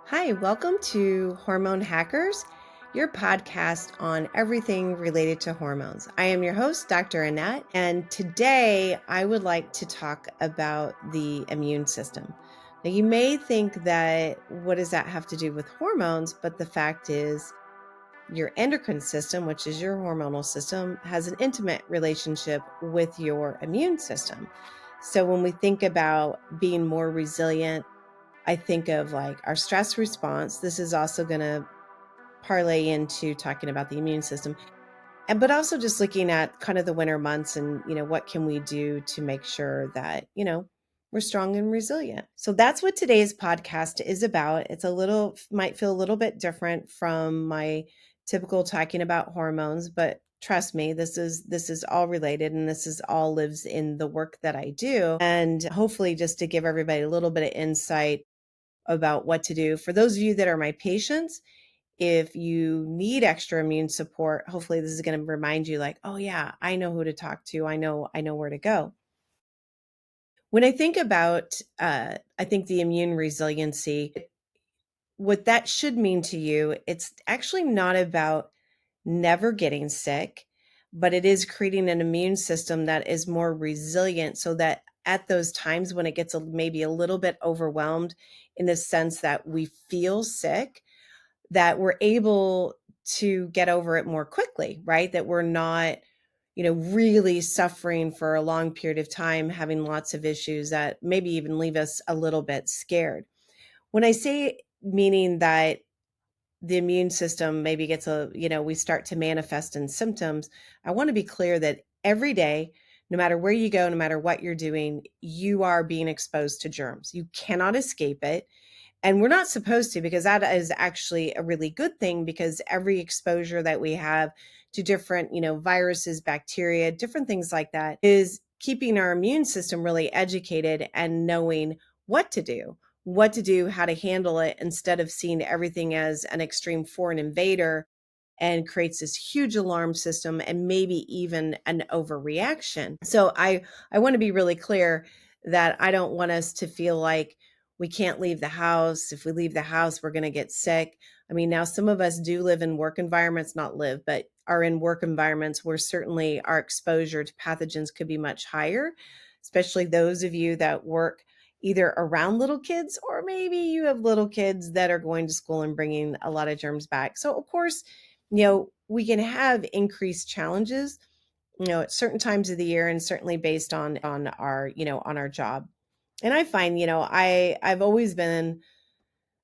Hi, welcome to Hormone Hackers, your podcast on everything related to hormones. I am your host, Dr. Annette, and today I would like to talk about the immune system. Now, you may think that what does that have to do with hormones? But the fact is, your endocrine system, which is your hormonal system, has an intimate relationship with your immune system. So when we think about being more resilient, I think of like our stress response. This is also going to parlay into talking about the immune system. But also just looking at kind of the winter months and, what can we do to make sure that, we're strong and resilient. So that's what today's podcast is about. Might feel a little bit different from my typical talking about hormones, but trust me, this is all related, and this is all lives in the work that I do. And hopefully just to give everybody a little bit of insight about what to do. For those of you that are my patients, if you need extra immune support, hopefully this is going to remind you like, oh yeah, I know who to talk to. I know where to go. When I think about, I think the immune resiliency, what that should mean to you, it's actually not about never getting sick, but it is creating an immune system that is more resilient so that at those times when it gets maybe a little bit overwhelmed in the sense that we feel sick, that we're able to get over it more quickly, right? That we're not, really suffering for a long period of time, having lots of issues that maybe even leave us a little bit scared. When I say meaning that the immune system maybe we start to manifest in symptoms, I want to be clear that every day, no matter where you go, no matter what you're doing, you are being exposed to germs. You cannot escape it. And we're not supposed to, because that is actually a really good thing, because every exposure that we have to different, viruses, bacteria, different things like that is keeping our immune system really educated and knowing what to do, how to handle it, instead of seeing everything as an extreme foreign invader and creates this huge alarm system and maybe even an overreaction. So I want to be really clear that I don't want us to feel like we can't leave the house. If we leave the house, we're going to get sick. I mean, now some of us do live in work environments, not live, but are in work environments where certainly our exposure to pathogens could be much higher, especially those of you that work either around little kids, or maybe you have little kids that are going to school and bringing a lot of germs back. So of course, we can have increased challenges, at certain times of the year, and certainly based on our, on our job. And I find, I've always been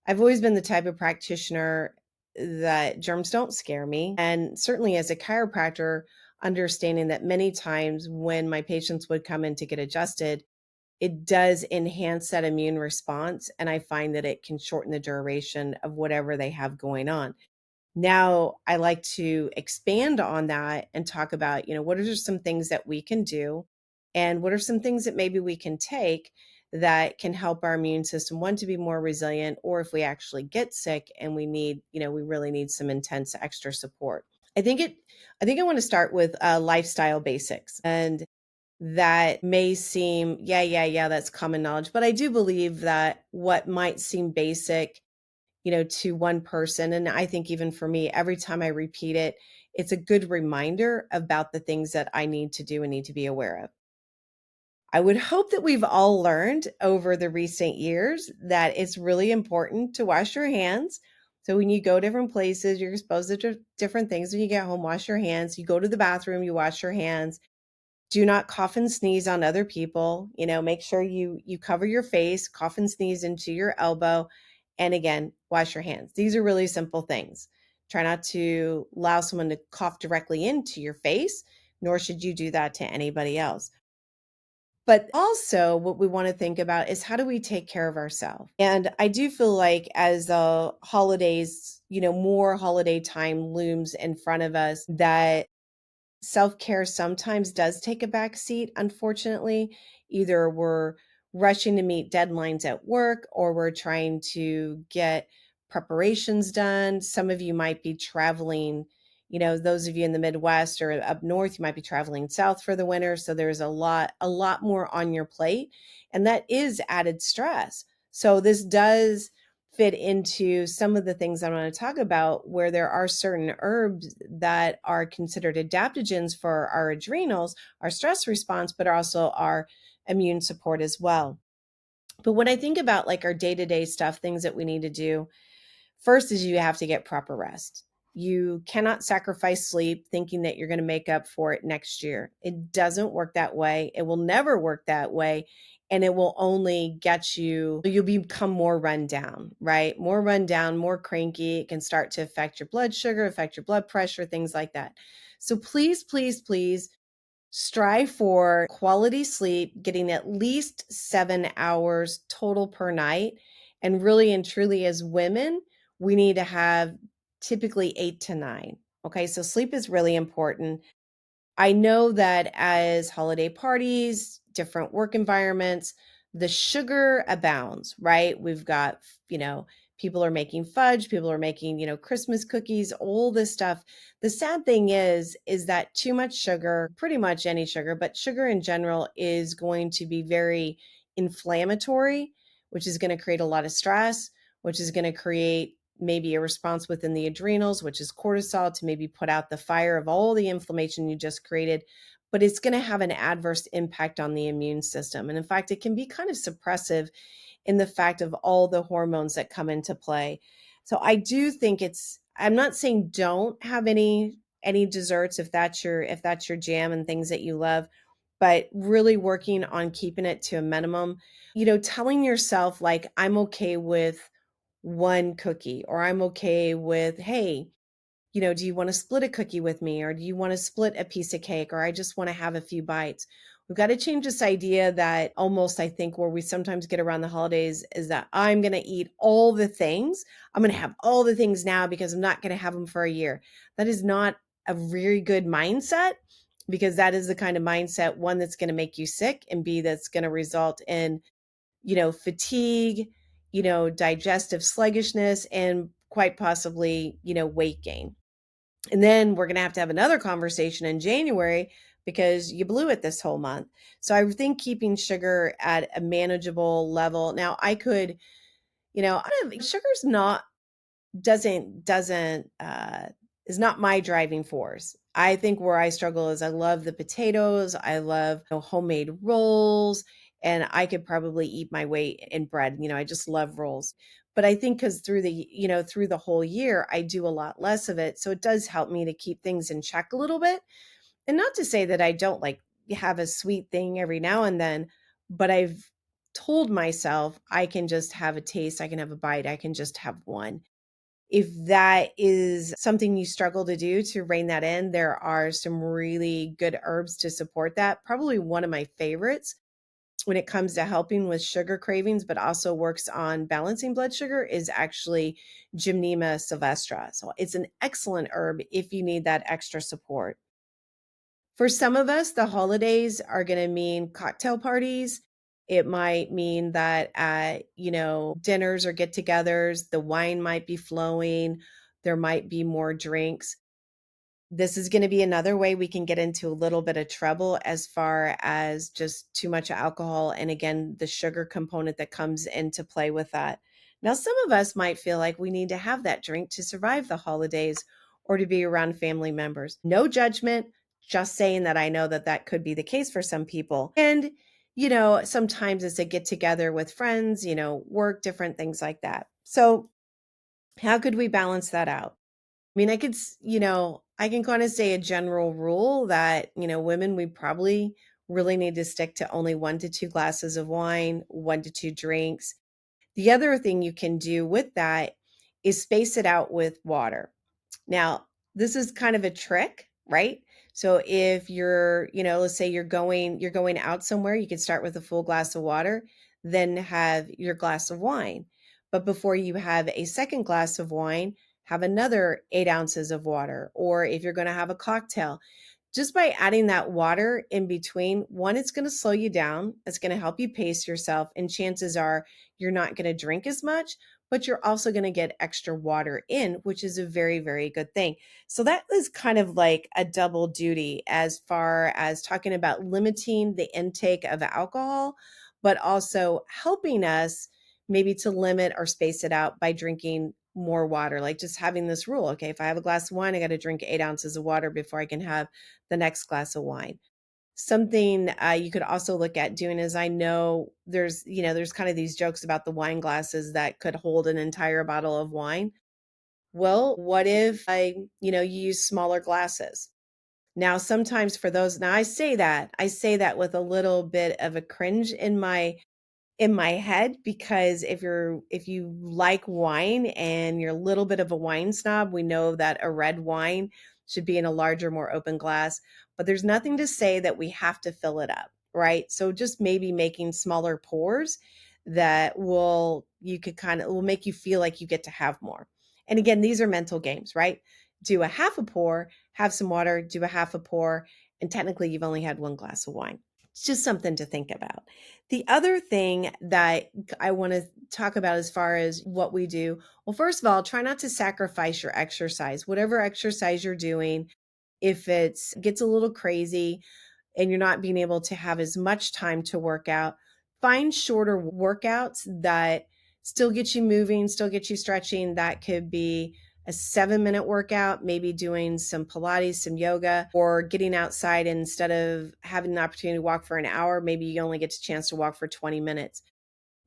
the type of practitioner that germs don't scare me. And certainly as a chiropractor, understanding that many times when my patients would come in to get adjusted, it does enhance that immune response. And I find that it can shorten the duration of whatever they have going on. Now, I like to expand on that and talk about, what are some things that we can do, and what are some things that maybe we can take that can help our immune system, one, to be more resilient, or if we actually get sick and we need, we really need some intense extra support. I think I want to start with lifestyle basics. And that may seem, yeah, that's common knowledge. But I do believe that what might seem basic, to one person, and I think even for me, every time I repeat it, it's a good reminder about the things that I need to do and need to be aware of. I would hope that we've all learned over the recent years that it's really important to wash your hands. So when you go different places, you're exposed to different things. When you get home, wash your hands. You go to the bathroom, you wash your hands. Do not cough and sneeze on other people. Make sure you cover your face, cough and sneeze into your elbow. And again, wash your hands. These are really simple things. Try not to allow someone to cough directly into your face, nor should you do that to anybody else. But also what we want to think about is, how do we take care of ourselves? And I do feel like as the holidays, more holiday time looms in front of us, that self-care sometimes does take a back seat, unfortunately. Either we're rushing to meet deadlines at work, or we're trying to get preparations done. Some of you might be traveling, those of you in the Midwest or up north, you might be traveling south for the winter. So there's a lot more on your plate, and that is added stress. So this does fit into some of the things I want to talk about, where there are certain herbs that are considered adaptogens for our adrenals, our stress response, but also our immune support as well. But when I think about like our day-to-day stuff, things that we need to do, first is you have to get proper rest. You cannot sacrifice sleep thinking that you're going to make up for it next year. It doesn't work that way. It will never work that way. And it will only get you'll become more run down, right? More run down, more cranky. It can start to affect your blood sugar, affect your blood pressure, things like that. So please, please, please strive for quality sleep, getting at least 7 hours total per night. And really and truly, as women, we need to have typically 8 to 9. Okay, so sleep is really important. I know that as holiday parties, different work environments, the sugar abounds, right? We've got, people are making fudge, people are making, Christmas cookies, all this stuff. The sad thing is that too much sugar, pretty much any sugar, but sugar in general is going to be very inflammatory, which is going to create a lot of stress, which is going to create maybe a response within the adrenals, which is cortisol, to maybe put out the fire of all the inflammation you just created. But it's going to have an adverse impact on the immune system. And in fact, it can be kind of suppressive in the fact of all the hormones that come into play. So I do think I'm not saying don't have any desserts if that's your jam and things that you love, but really working on keeping it to a minimum. Telling yourself like, I'm okay with one cookie, or I'm okay with, hey, do you want to split a cookie with me? Or do you want to split a piece of cake? Or I just want to have a few bites. We've got to change this idea that almost, I think, where we sometimes get around the holidays is that I'm going to eat all the things. I'm going to have all the things now because I'm not going to have them for a year. That is not a very good mindset, because that is the kind of mindset, one, that's going to make you sick, and B, that's going to result in fatigue, digestive sluggishness, and quite possibly, weight gain. And then we're going to have another conversation in January because you blew it this whole month. So I think keeping sugar at a manageable level. Now I could, sugar's not doesn't is not my driving force. I think where I struggle is I love the potatoes, I love homemade rolls, and I could probably eat my weight in bread. I just love rolls. But I think because through the whole year I do a lot less of it, so it does help me to keep things in check a little bit. And not to say that I don't like have a sweet thing every now and then, but I've told myself I can just have a taste, I can have a bite, I can just have one. If that is something you struggle to do, to rein that in, there are some really good herbs to support that. Probably one of my favorites when it comes to helping with sugar cravings, but also works on balancing blood sugar, is actually Gymnema sylvestre. So it's an excellent herb if you need that extra support. For some of us, the holidays are going to mean cocktail parties. It might mean that at, dinners or get-togethers, the wine might be flowing. There might be more drinks. This is going to be another way we can get into a little bit of trouble as far as just too much alcohol. And again, the sugar component that comes into play with that. Now, some of us might feel like we need to have that drink to survive the holidays or to be around family members. No judgment, just saying that I know that that could be the case for some people. And, sometimes it's a get together with friends, work, different things like that. So how could we balance that out? I mean, I can kind of say a general rule that, women, we probably really need to stick to only 1 to 2 glasses of wine, 1 to 2 drinks. The other thing you can do with that is space it out with water. Now, this is kind of a trick, right? So if you're, let's say you're going out somewhere, you could start with a full glass of water, then have your glass of wine. But before you have a second glass of wine, have another 8 ounces of water. Or if you're going to have a cocktail, just by adding that water in between, one, it's going to slow you down. It's going to help you pace yourself. And chances are you're not going to drink as much, but you're also going to get extra water in, which is a very, very good thing. So that is kind of like a double duty as far as talking about limiting the intake of alcohol, but also helping us maybe to limit or space it out by drinking more water, like just having this rule. Okay, if I have a glass of wine, I got to drink 8 ounces of water before I can have the next glass of wine. Something you could also look at doing is, I know there's kind of these jokes about the wine glasses that could hold an entire bottle of wine. Well, what if you use smaller glasses? Now, sometimes for those, now I say that with a little bit of a cringe in my head, because if you like wine and you're a little bit of a wine snob, we know that a red wine should be in a larger, more open glass, but there's nothing to say that we have to fill it up, right? So just maybe making smaller pours that will make you feel like you get to have more. And again, these are mental games, right? Do a half a pour, have some water, do a half a pour, and technically you've only had one glass of wine. It's just something to think about. The other thing that I want to talk about as far as what we do, well, first of all, try not to sacrifice your exercise. Whatever exercise you're doing, if it gets a little crazy and you're not being able to have as much time to work out, find shorter workouts that still get you moving, still get you stretching. That could be a 7-minute workout, maybe doing some Pilates, some yoga, or getting outside. Instead of having the opportunity to walk for an hour, maybe you only get a chance to walk for 20 minutes.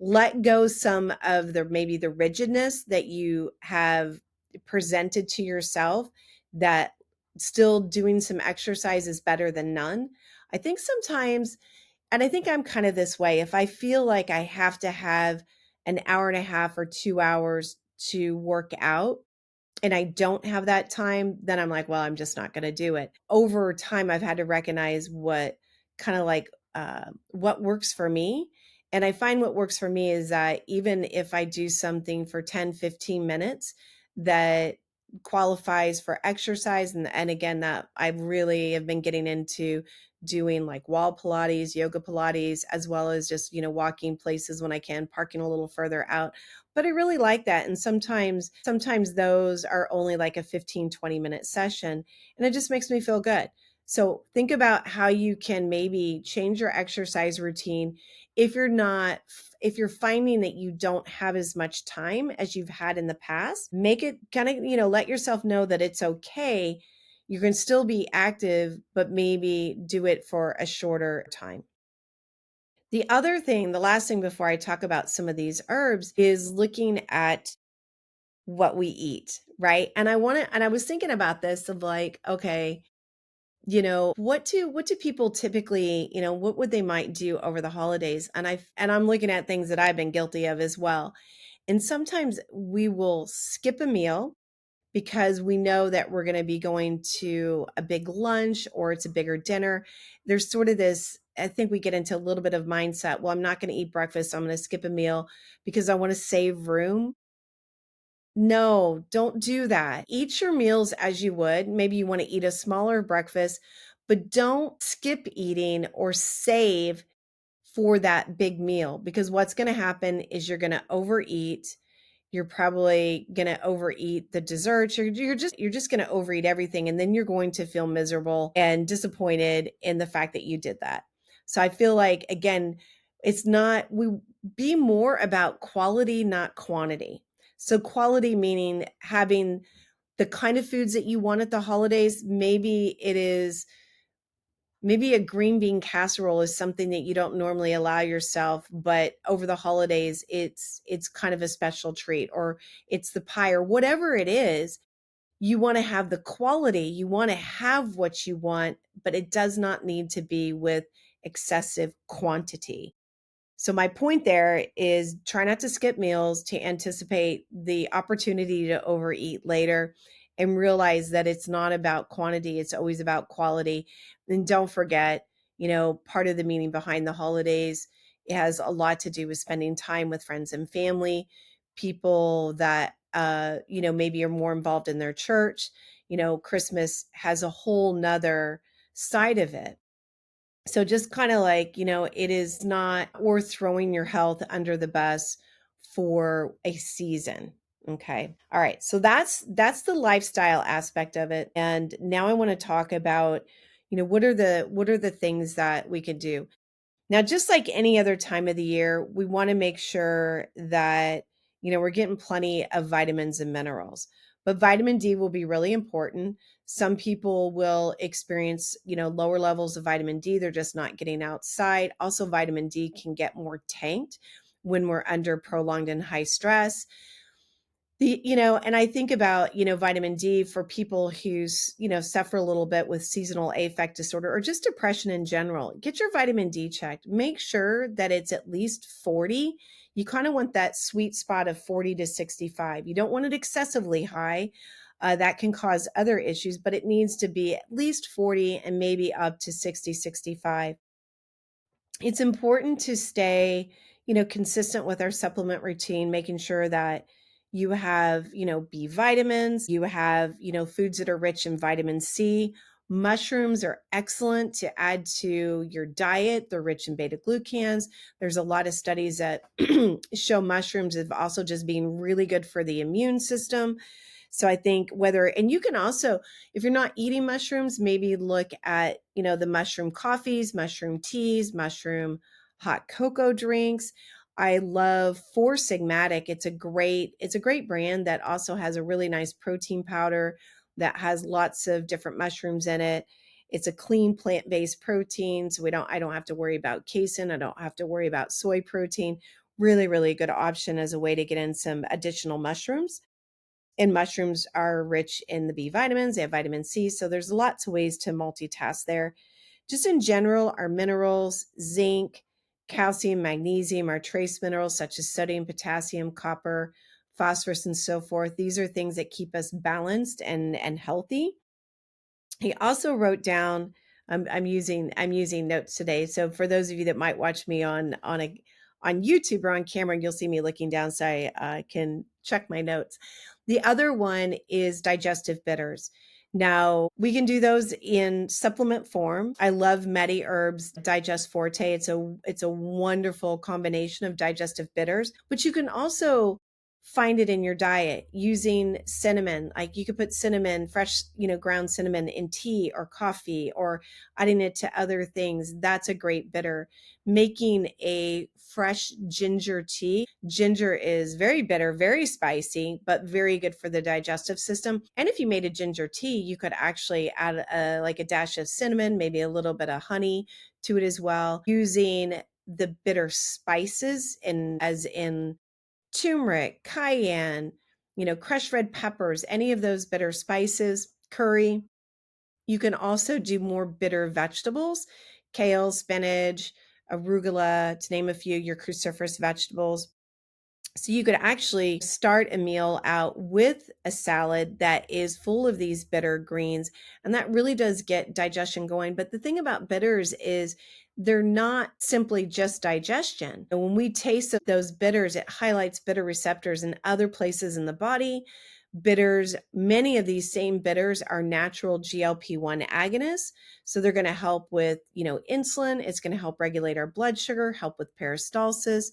Let go some of maybe the rigidness that you have presented to yourself, that still doing some exercise is better than none. I think sometimes, and I think I'm kind of this way, if I feel like I have to have an hour and a half or 2 hours to work out, and I don't have that time, then I'm like, well, I'm just not going to do it. Over time, I've had to recognize what kind of like what works for me. And I find what works for me is that even if I do something for 10, 15 minutes that qualifies for exercise, and again, that I really have been getting into doing like wall Pilates, yoga Pilates, as well as just, walking places when I can, parking a little further out. But I really like that. And sometimes those are only like a 15, 20-minute session, and it just makes me feel good. So think about how you can maybe change your exercise routine. If you're finding that you don't have as much time as you've had in the past, make it kind of, let yourself know that it's okay. You can still be active, but maybe do it for a shorter time. The last thing before I talk about some of these herbs, is looking at what we eat, right? And I was thinking about this of like, okay, what do people typically, what would they might do over the holidays? And I'm looking at things that I've been guilty of as well. And sometimes we will skip a meal because we know that we're going to be going to a big lunch or it's a bigger dinner. There's sort of this, I think we get into a little bit of mindset. Well, I'm not going to eat breakfast, so I'm going to skip a meal because I want to save room. No, don't do that. Eat your meals as you would. Maybe you want to eat a smaller breakfast, but don't skip eating or save for that big meal, because what's going to happen is you're going to overeat. You're probably going to overeat the desserts. You're just going to overeat everything, and then you're going to feel miserable and disappointed in the fact that you did that. So I feel like, again, we be more about quality, not quantity. So quality meaning having the kind of foods that you want at the holidays. Maybe a green bean casserole is something that you don't normally allow yourself, but over the holidays, it's kind of a special treat, or it's the pie, or whatever it is. You want to have the quality, you want to have what you want, but it does not need to be with excessive quantity. So my point there is, try not to skip meals to anticipate the opportunity to overeat later, and realize that it's not about quantity, it's always about quality. And don't forget, part of the meaning behind the holidays, it has a lot to do with spending time with friends and family, people that maybe are more involved in their church. Christmas has a whole nother side of it. So just kind of like, it is not worth throwing your health under the bus for a season. Okay. All right. So that's the lifestyle aspect of it. And now I want to talk about, what are the things that we could do? Now, just like any other time of the year, we want to make sure that, we're getting plenty of vitamins and minerals. But vitamin D will be really important. Some people will experience, lower levels of vitamin D. They're just not getting outside. Also, vitamin D can get more tanked when we're under prolonged and high stress. And I think about, vitamin D for people who's, suffer a little bit with seasonal affect disorder or just depression in general. Get your vitamin D checked. Make sure that it's at least 40. You kind of want that sweet spot of 40 to 65. You don't want it excessively high. That can cause other issues, but it needs to be at least 40 and maybe up to 60, 65. It's important to stay, consistent with our supplement routine, making sure that you have, B vitamins, you have, foods that are rich in vitamin C. Mushrooms are excellent to add to your diet. They're rich in beta glucans. There's a lot of studies that show mushrooms have also just being really good for the immune system. So I think and you can also, if you're not eating mushrooms, maybe look at, the mushroom coffees, mushroom teas, mushroom hot cocoa drinks. I love Four Sigmatic. It's a great brand that also has a really nice protein powder that has lots of different mushrooms in it. It's a clean plant-based protein, so I don't have to worry about casein. I don't have to worry about soy protein. Really, really good option as a way to get in some additional mushrooms. And mushrooms are rich in the B vitamins, they have vitamin C. So there's lots of ways to multitask there. Just in general, our minerals, zinc, calcium, magnesium, our trace minerals such as sodium, potassium, copper, phosphorus, and so forth. These are things that keep us balanced and healthy. He also wrote down, I'm using notes today. So for those of you that might watch me on YouTube or on camera, you'll see me looking down so I can check my notes. The other one is digestive bitters. Now, we can do those in supplement form. I love Medi Herbs Digest Forte. It's a wonderful combination of digestive bitters, but you can also find it in your diet using cinnamon. Like you could put cinnamon, fresh, ground cinnamon in tea or coffee or adding it to other things. That's a great bitter. Making a fresh ginger tea. Ginger is very bitter, very spicy, but very good for the digestive system. And if you made a ginger tea, you could actually add like a dash of cinnamon, maybe a little bit of honey to it as well, using the bitter spices as in turmeric, cayenne, crushed red peppers, any of those bitter spices, curry. You can also do more bitter vegetables, kale, spinach, arugula, to name a few, your cruciferous vegetables. So you could actually start a meal out with a salad that is full of these bitter greens, and that really does get digestion going. But the thing about bitters is they're not simply just digestion. And when we taste those bitters, it highlights bitter receptors in other places in the body. Bitters, many of these same bitters are natural GLP-1 agonists. So they're going to help with, insulin. It's going to help regulate our blood sugar, help with peristalsis,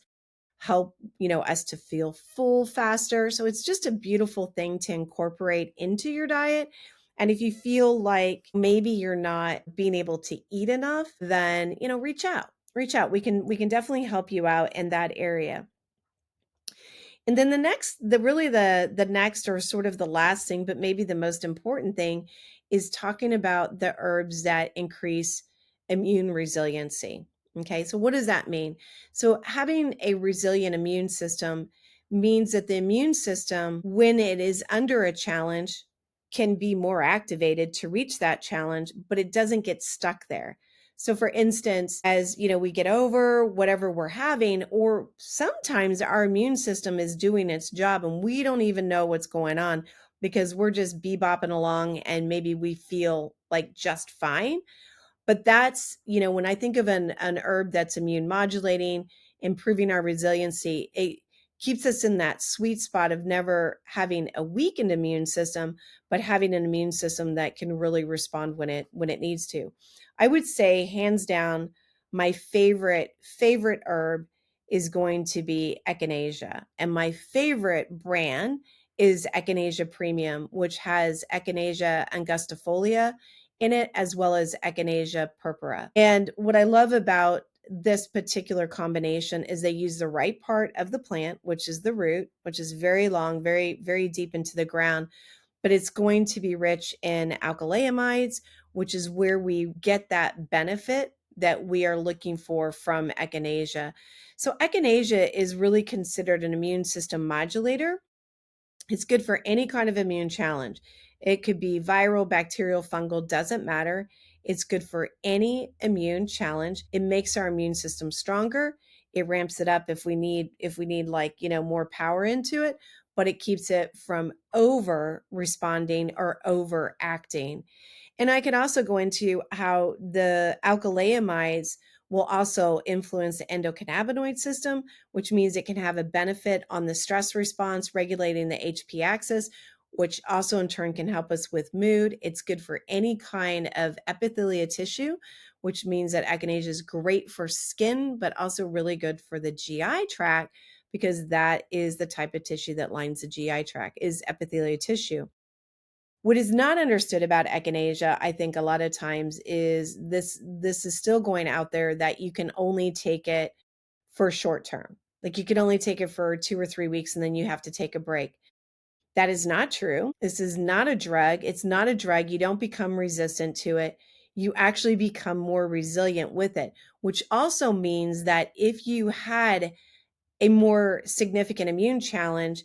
help, us to feel full faster. So it's just a beautiful thing to incorporate into your diet. And if you feel like maybe you're not being able to eat enough, then, reach out. Reach out. We can definitely help you out in that area. And then the next or sort of the last thing, but maybe the most important thing is talking about the herbs that increase immune resiliency. Okay, so what does that mean? So having a resilient immune system means that the immune system, when it is under a challenge, can be more activated to reach that challenge, but it doesn't get stuck there. So for instance, as we get over whatever we're having, or sometimes our immune system is doing its job and we don't even know what's going on because we're just bebopping along and maybe we feel like just fine. But that's, when I think of an herb that's immune modulating, improving our resiliency, it keeps us in that sweet spot of never having a weakened immune system, but having an immune system that can really respond when it needs to. I would say hands down, my favorite herb is going to be echinacea. And my favorite brand is Echinacea Premium, which has Echinacea angustifolia in it, as well as Echinacea purpura. And what I love about this particular combination is they use the right part of the plant, which is the root, which is very long, very, very deep into the ground, but it's going to be rich in alkaloids, which is where we get that benefit that we are looking for from echinacea. So echinacea is really considered an immune system modulator. It's good for any kind of immune challenge. It could be viral, bacterial, fungal, doesn't matter. It's good for any immune challenge. It makes our immune system stronger. It ramps it up if we need like, more power into it, but it keeps it from over responding or overacting. And I can also go into how the alkaloids will also influence the endocannabinoid system, which means it can have a benefit on the stress response, regulating the HP axis, which also in turn can help us with mood. It's good for any kind of epithelial tissue, which means that echinacea is great for skin, but also really good for the GI tract, because that is the type of tissue that lines the GI tract, is epithelial tissue. What is not understood about echinacea, I think a lot of times, is this is still going out there that you can only take it for short term. Like you can only take it for 2 or 3 weeks and then you have to take a break. That is not true. This is not a drug. It's not a drug. You don't become resistant to it. You actually become more resilient with it, which also means that if you had a more significant immune challenge,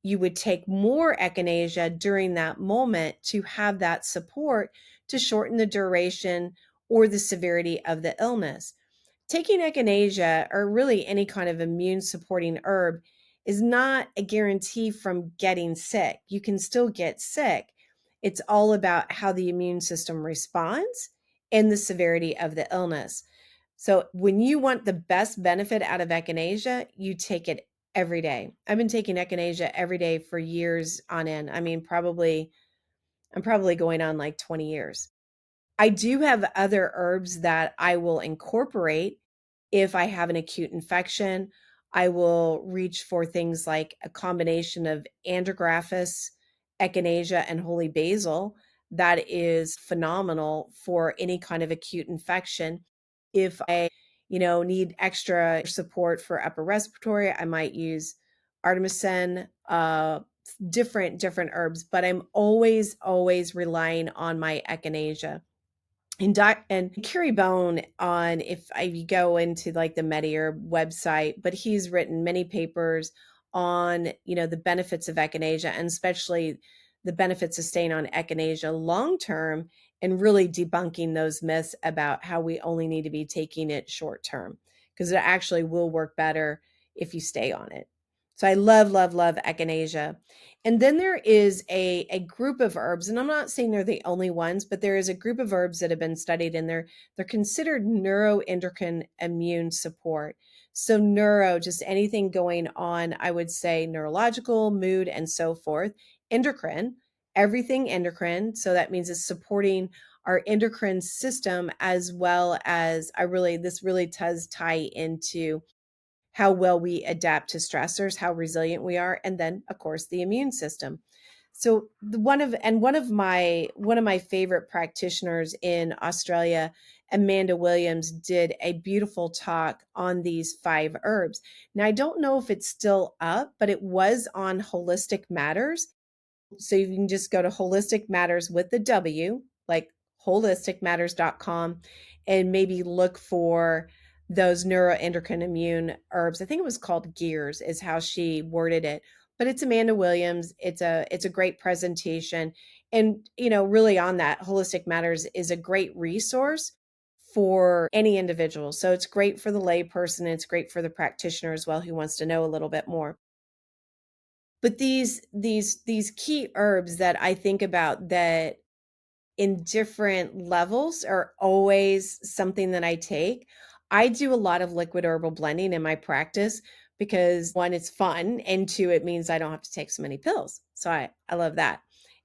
you would take more echinacea during that moment to have that support to shorten the duration or the severity of the illness. Taking echinacea, or really any kind of immune supporting herb, is not a guarantee from getting sick. You can still get sick. It's all about how the immune system responds and the severity of the illness. So when you want the best benefit out of echinacea, you take it every day. I've been taking echinacea every day for years on end. I mean, I'm probably going on like 20 years. I do have other herbs that I will incorporate if I have an acute infection. I will reach for things like a combination of andrographis, echinacea, and holy basil. That is phenomenal for any kind of acute infection. If I, need extra support for upper respiratory, I might use artemisinin, different herbs, but I'm always relying on my echinacea. And Kerry Bone, on if I go into like the MediHerb website, but he's written many papers on, the benefits of echinacea, and especially the benefits of staying on echinacea long term, and really debunking those myths about how we only need to be taking it short term, because it actually will work better if you stay on it. So I love echinacea. And then there is a group of herbs, and I'm not saying they're the only ones, but there is a group of herbs that have been studied, and they're considered neuroendocrine immune support. So neuro, just anything going on, I would say neurological, mood, and so forth. Endocrine, everything endocrine. So that means it's supporting our endocrine system, as well as this really does tie into how well we adapt to stressors, how resilient we are, and then of course the immune system. So one of my favorite practitioners in Australia, Amanda Williams, did a beautiful talk on these 5 herbs. Now I don't know if it's still up, but it was on Holistic Matters. So you can just go to Holistic Matters with the W, like holisticmatters.com, and maybe look for those neuroendocrine immune herbs. I think it was called Gears, is how she worded it. But it's Amanda Williams. It's a great presentation. And really on that, Holistic Matters is a great resource for any individual. So it's great for the layperson, it's great for the practitioner as well, who wants to know a little bit more. But these key herbs that I think about, that in different levels, are always something that I take. I do a lot of liquid herbal blending in my practice because, one, it's fun, and two, it means I don't have to take so many pills. So I love that.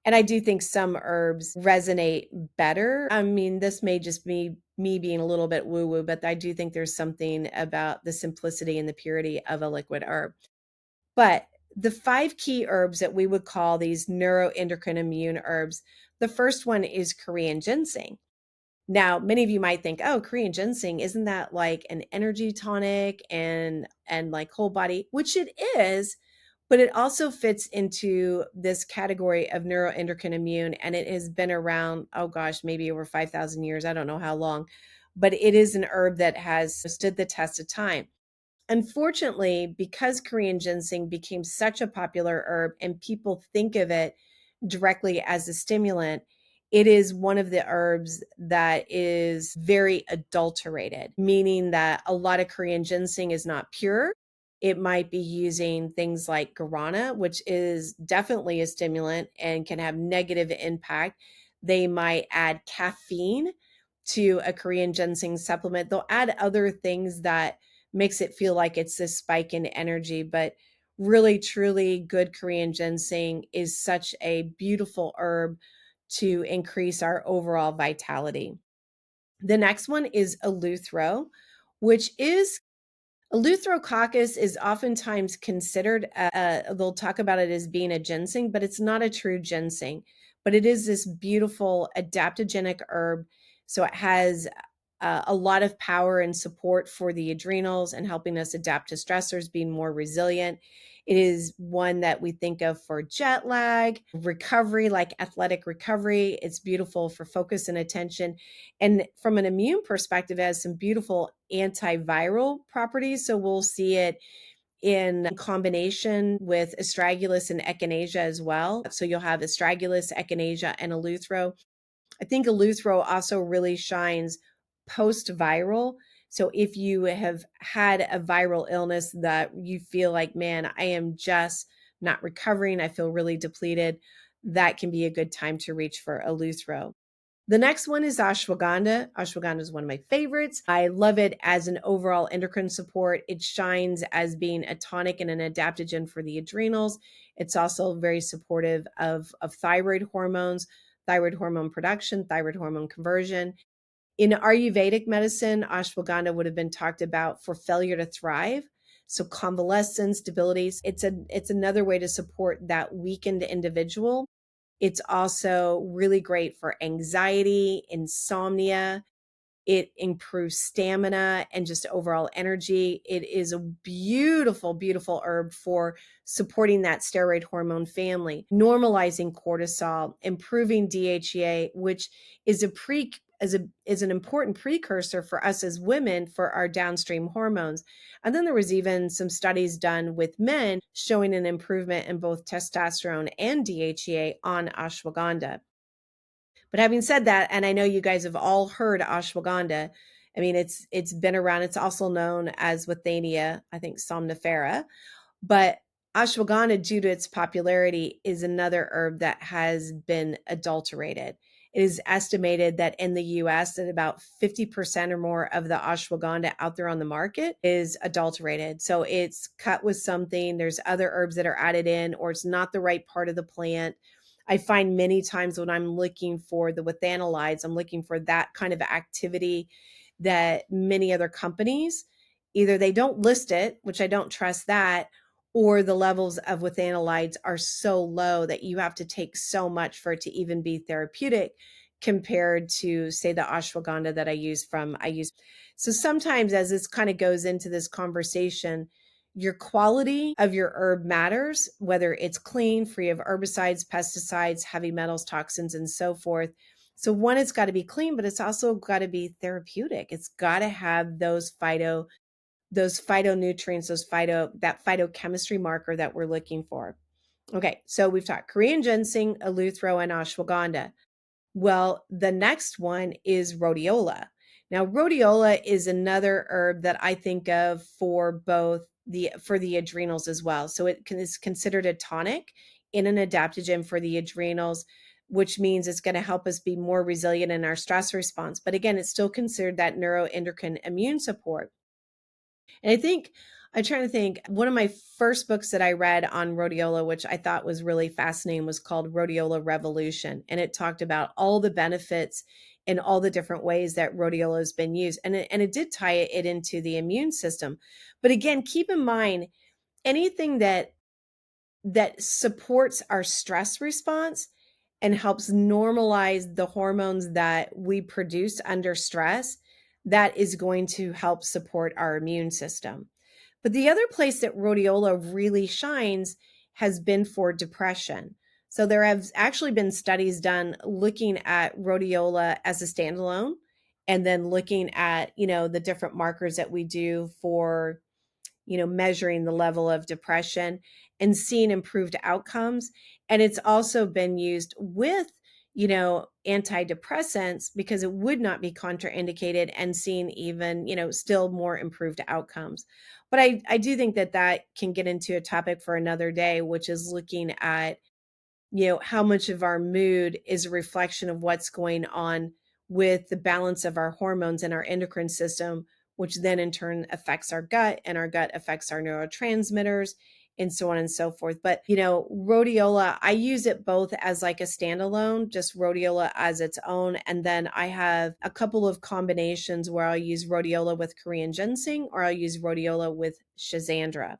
And I do think some herbs resonate better. I mean, this may just be me being a little bit woo-woo, but I do think there's something about the simplicity and the purity of a liquid herb. But the 5 key herbs that we would call these neuroendocrine immune herbs, the first one is Korean ginseng. Now, many of you might think, oh, Korean ginseng, isn't that like an energy tonic and like whole body, which it is, but it also fits into this category of neuroendocrine immune. And it has been around, oh gosh, maybe over 5,000 years. I don't know how long, but it is an herb that has stood the test of time. Unfortunately, because Korean ginseng became such a popular herb and people think of it directly as a stimulant, it is one of the herbs that is very adulterated, meaning that a lot of Korean ginseng is not pure. It might be using things like guarana, which is definitely a stimulant and can have negative impact. They might add caffeine to a Korean ginseng supplement. They'll add other things that makes it feel like it's this spike in energy, but really truly good Korean ginseng is such a beautiful herb to increase our overall vitality. The next one is eleuthero, which is Eleutherococcus is oftentimes considered, they'll talk about it as being a ginseng, but it's not a true ginseng. But it is this beautiful adaptogenic herb. So it has a lot of power and support for the adrenals and helping us adapt to stressors, being more resilient. It is one that we think of for jet lag, recovery, like athletic recovery. It's beautiful for focus and attention. And from an immune perspective, it has some beautiful antiviral properties. So we'll see it in combination with astragalus and echinacea as well. So you'll have astragalus, echinacea, and eleuthero. I think eleuthero also really shines post-viral. So if you have had a viral illness that you feel like, man, I am just not recovering, I feel really depleted, that can be a good time to reach for eleuthero. The next one is ashwagandha. Ashwagandha is one of my favorites. I love it as an overall endocrine support. It shines as being a tonic and an adaptogen for the adrenals. It's also very supportive of thyroid hormones, thyroid hormone production, thyroid hormone conversion. In Ayurvedic medicine, ashwagandha would have been talked about for failure to thrive. So convalescence, debility, it's another way to support that weakened individual. It's also really great for anxiety, insomnia. It improves stamina and just overall energy. It is a beautiful, beautiful herb for supporting that steroid hormone family, normalizing cortisol, improving DHEA, which is is an important precursor for us as women for our downstream hormones. And then there was even some studies done with men showing an improvement in both testosterone and DHEA on ashwagandha. But having said that, and I know you guys have all heard ashwagandha. I mean, it's been around. It's also known as withania, I think somnifera. But ashwagandha, due to its popularity, is another herb that has been adulterated. It is estimated that in the US that about 50% or more of the ashwagandha out there on the market is adulterated. So it's cut with something, there's other herbs that are added in, or it's not the right part of the plant. I find many times when I'm looking for the withanolides, I'm looking for that kind of activity that many other companies, either they don't list it, which I don't trust that, or the levels of withanolides are so low that you have to take so much for it to even be therapeutic compared to, say, the ashwagandha that I use. So sometimes as this kind of goes into this conversation, your quality of your herb matters, whether it's clean, free of herbicides, pesticides, heavy metals, toxins, and so forth. So one, it's got to be clean, but it's also got to be therapeutic. It's got to have those phytonutrients, that phytochemistry marker that we're looking for. Okay, so we've talked Korean ginseng, eleuthero, and ashwagandha. Well, the next one is rhodiola. Now, rhodiola is another herb that I think of for the adrenals as well. So is considered a tonic and an adaptogen for the adrenals, which means it's going to help us be more resilient in our stress response. But again, it's still considered that neuroendocrine immune support. And I think I'm trying to think, one of my first books that I read on rhodiola, which I thought was really fascinating, was called Rhodiola Revolution. And it talked about all the benefits and all the different ways that rhodiola has been used. And it did tie it into the immune system. But again, keep in mind, anything that supports our stress response and helps normalize the hormones that we produce under stress. That is going to help support our immune system. But the other place that rhodiola really shines has been for depression. So there have actually been studies done looking at rhodiola as a standalone, and then looking at, the different markers that we do for, measuring the level of depression and seeing improved outcomes. And it's also been used with, antidepressants, because it would not be contraindicated, and seeing even, still more improved outcomes. But I do think that that can get into a topic for another day, which is looking at, how much of our mood is a reflection of what's going on with the balance of our hormones and our endocrine system, which then in turn affects our gut, and our gut affects our neurotransmitters, and so on and so forth. But, rhodiola, I use it both as like a standalone, just rhodiola as its own. And then I have a couple of combinations where I'll use rhodiola with Korean ginseng, or I'll use rhodiola with schizandra,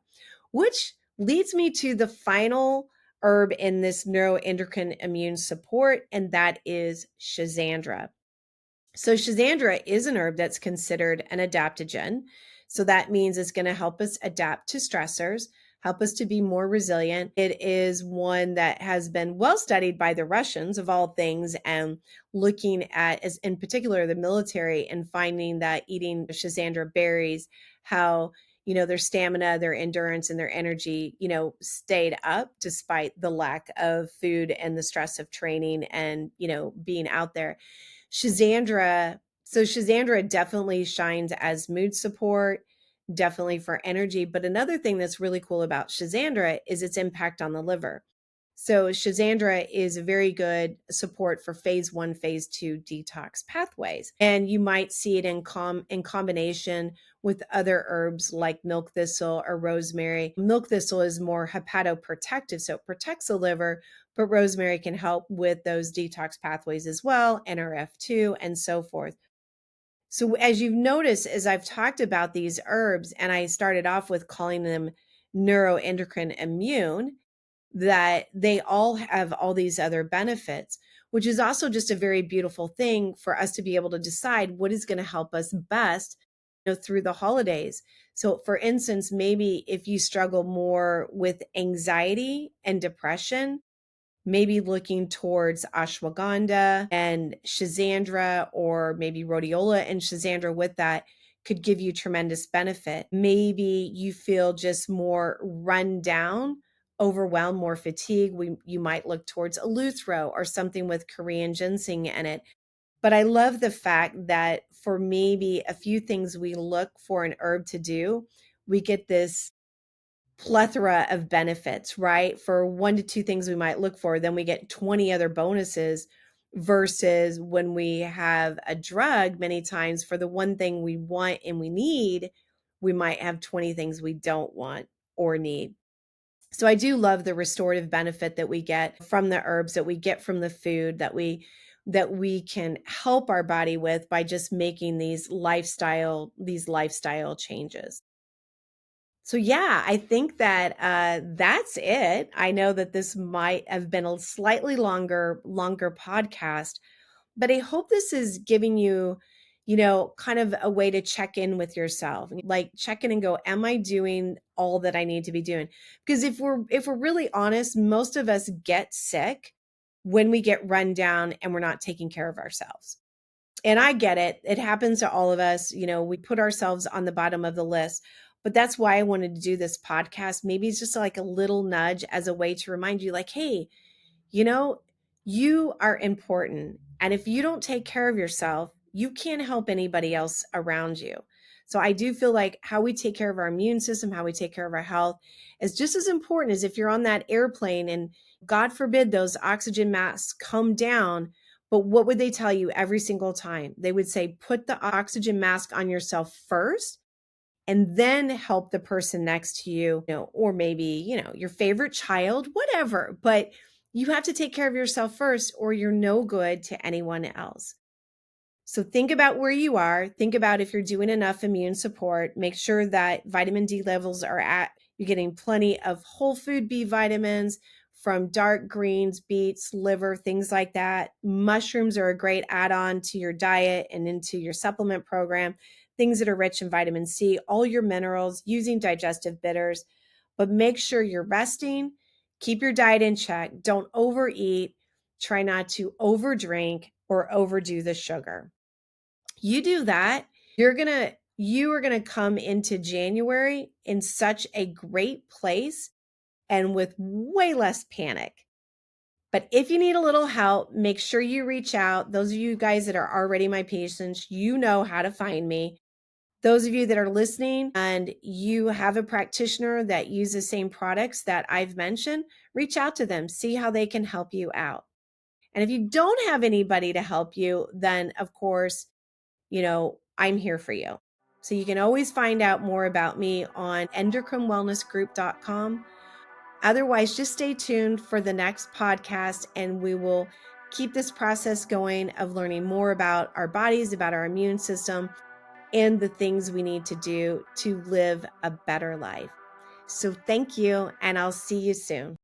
which leads me to the final herb in this neuroendocrine immune support, and that is schizandra. So schizandra is an herb that's considered an adaptogen. So that means it's going to help us adapt to stressors, help us to be more resilient. It is one that has been well studied by the Russians, of all things, and looking at, as in particular, the military, and finding that eating schizandra berries, how their stamina, their endurance, and their energy, stayed up despite the lack of food and the stress of training and, being out there. Schizandra definitely shines as mood support, definitely for energy. But another thing that's really cool about schizandra is its impact on the liver. So schizandra is a very good support for phase 1, phase 2 detox pathways. And you might see it in combination with other herbs like milk thistle or rosemary. Milk thistle is more hepatoprotective, so it protects the liver, but rosemary can help with those detox pathways as well, NRF2, and so forth. So as you've noticed, as I've talked about these herbs, and I started off with calling them neuroendocrine immune, that they all have all these other benefits, which is also just a very beautiful thing for us to be able to decide what is going to help us best, through the holidays. So for instance, maybe if you struggle more with anxiety and depression, maybe looking towards ashwagandha and schizandra, or maybe rhodiola and schizandra with that, could give you tremendous benefit. Maybe you feel just more run down, overwhelmed, more fatigue. You might look towards eleuthero or something with Korean ginseng in it. But I love the fact that for maybe a few things we look for an herb to do, we get this plethora of benefits, right? For 1 to 2 things we might look for, then we get 20 other bonuses, versus when we have a drug, many times for the one thing we want and we need, we might have 20 things we don't want or need. So I do love the restorative benefit that we get from the herbs, that we get from the food, that we can help our body with by just making these lifestyle changes. So yeah, I think that that's it. I know that this might have been a slightly longer podcast, but I hope this is giving you, kind of a way to check in with yourself, like check in and go, am I doing all that I need to be doing? Because if we're really honest, most of us get sick when we get run down and we're not taking care of ourselves. And I get it. It happens to all of us. We put ourselves on the bottom of the list. But that's why I wanted to do this podcast. Maybe it's just like a little nudge as a way to remind you, like, hey, you know, you are important. And if you don't take care of yourself, you can't help anybody else around you. So I do feel like how we take care of our immune system, how we take care of our health is just as important as if you're on that airplane and God forbid those oxygen masks come down. But what would they tell you every single time? They would say, put the oxygen mask on yourself first, and then help the person next to you, or maybe, your favorite child, whatever. But you have to take care of yourself first, or you're no good to anyone else. So think about where you are. Think about if you're doing enough immune support. Make sure that vitamin D levels are at, you're getting plenty of whole food B vitamins, from dark greens, beets, liver, things like that. Mushrooms are a great add-on to your diet and into your supplement program. Things that are rich in vitamin C, all your minerals, using digestive bitters. But make sure you're resting. Keep your diet in check. Don't overeat. Try not to overdrink or overdo the sugar. You do that, you are going to come into January in such a great place and with way less panic. But if you need a little help, make sure you reach out. Those of you guys that are already my patients, you know how to find me. Those of you that are listening and you have a practitioner that uses the same products that I've mentioned, reach out to them, see how they can help you out. And if you don't have anybody to help you, then of course, I'm here for you. So you can always find out more about me on endocrinewellnessgroup.com. Otherwise, just stay tuned for the next podcast and we will keep this process going of learning more about our bodies, about our immune system, and the things we need to do to live a better life. So thank you, and I'll see you soon.